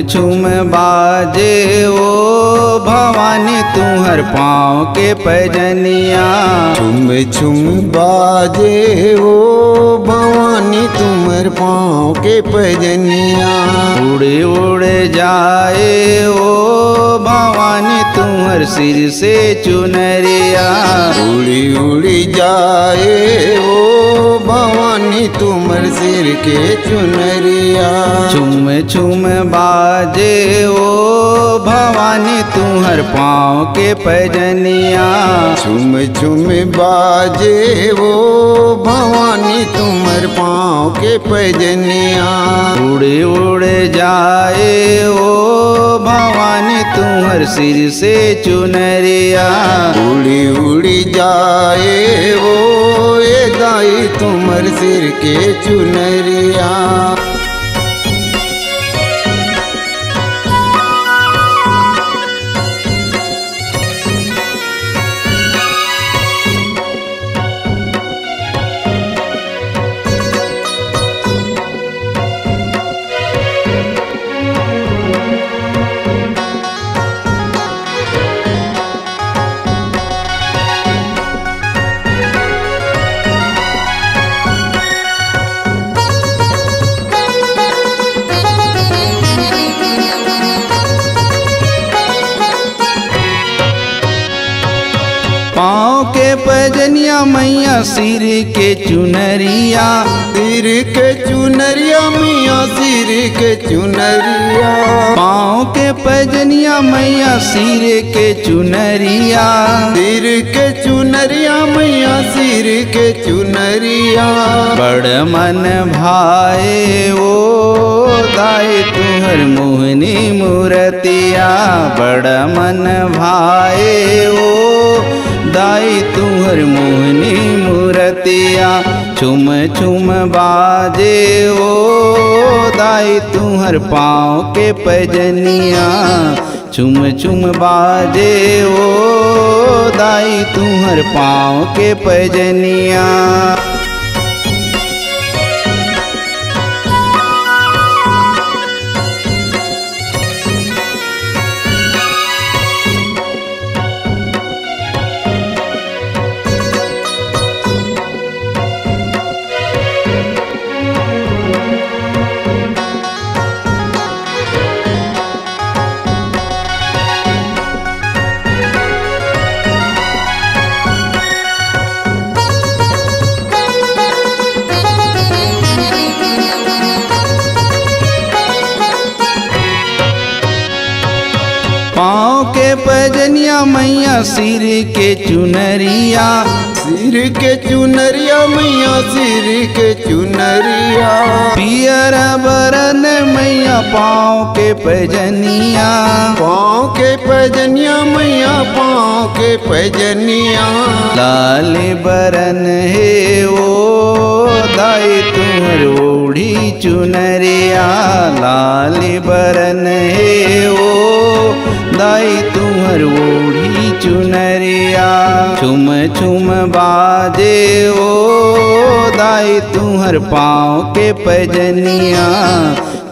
छुम बाजे ओ भवानी तुम्हर पाँव के पैजनिया। छुम छुम बाजे ओ भवानी तुम्हर पाँव के पैजनिया। उड़े उड़े जाए ओ भवानी तुम्हर सिर से चुनरिया। उड़ी उड़ी जाए ओ भवानी तुम्हर सिर के चुनरिया। छुम छुम बाजे ओ भवानी तुम्हर पाँव के पैजनिया। छुम छुम बाजे ओ भवानी तुम्हर पाँव के पैजनिया। उड़े उड़े जाए ओ भवानी तुम्हर सिर से चुनरिया। उड़ी उड़ी जाए ओ ये दाई तुम्हर सिर के चुनरिया। पाँव के पैजनिया मैया सिर के चुनरिया। सिर के चुनरिया मियाँ सिर के चुनरिया। पाँव के पैजनिया मैया सिर के चुनरिया। सिर के चुनरिया मैया सिर के चुनरिया। बड़ मन भाए ओ दाई तुहर मोहनी मूर्तिया। बड़ मन भाए ओ दाई तुहर मोहनी मूर्तिया। छुम छुम बाजे ओ दाई तुहर पाँव के पैजनिया। छुम छुम बाजे ओ दाई तुहर पाँव के पैजनिया। पाँव के पैजनिया मैया सिर के चुनरिया। सिर के चुनरिया मैया सिर के चुनरिया। पियर बरन मैया पाँव के पैजनिया। पाँव के पैजनिया मैया पाँव के पैजनिया। लाल बरन है ओ दाई तुहर ओढ़ी चुनरिया। लाल बरन है ओ दाई तुहर ओढ़ी चुनरिया। छुम छुम बाजे ओ दाई तुहर पाँव के पैजनिया।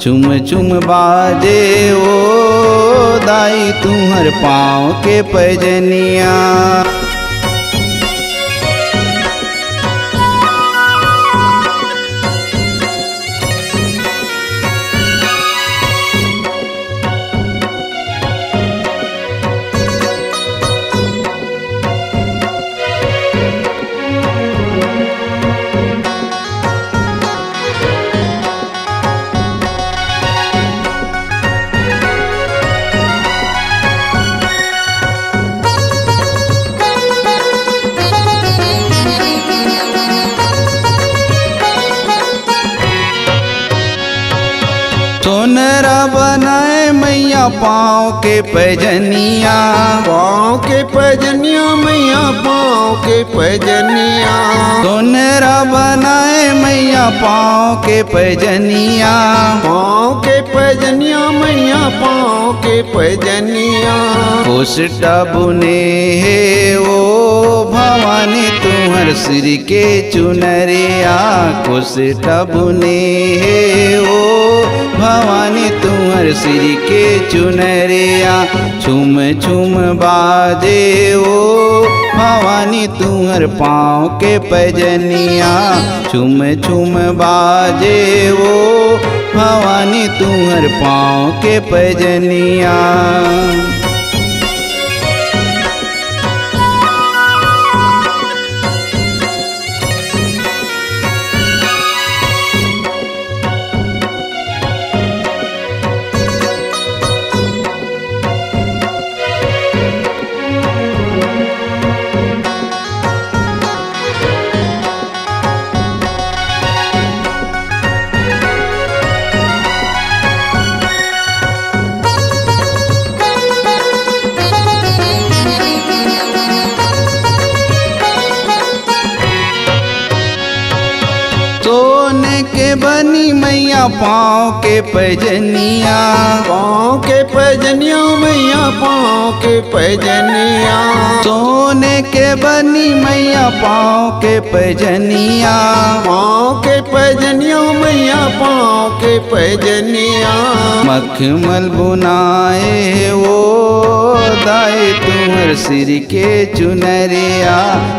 छुम छुम बाजे ओ दाई तुहर पाँव के पैजनिया। सोनरा बनाए मैया पाँव के पैजनिया। पाँव के पैजनिया मैया पाँव के पैजनिया। सोनरा बनाए मैया पाँव के पैजनिया। पाँव के पैजनिया मैया पाँव के पैजनिया। कोष्टा बुने है ओ भवानी तुहर सिर के चुनरिया। कोष्टा बुने है ओ भवानी तुहर सिर के चुनरिया छुम छुम बाजे ओ भवानी तुहर पाँव के पैजनिया छुम छुम बाजे ओ भवानी तुहर पाँव के पैजनिया। सोने के बनी मैया पाँव के पैजनिया पाँव के पैजनिया मैया पाँव के पैजनिया सोने के बनी मैया पाँव के पैजनिया पाँव के पैजनिया मैया पाँव के पैजनिया मखमल बुनाए वो दाए तुहर सिर के चुनरिया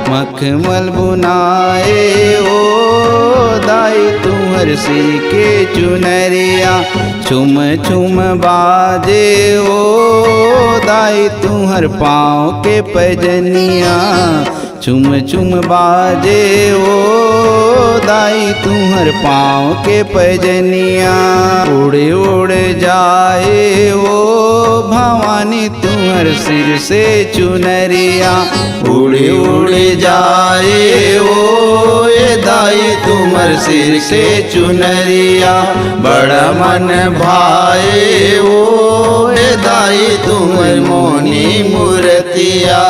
मखमल बुनाए ओ दाई तुहर सिर के चुनरिया छुम छुम बाजे ओ दाई तुहर पाँव के पैजनिया छुम छुम बाजे ओ दाई तुहर पाँव के पैजनिया उड़े उड़े जाए ओ भवानी तुहर सिर से चुनरिया उड़े उड़े जाए ओ ये दाई तुमर सिर से चुनरिया बड़ा मन भाए ओ ये दाई तुमर मोनी मूर्तिया।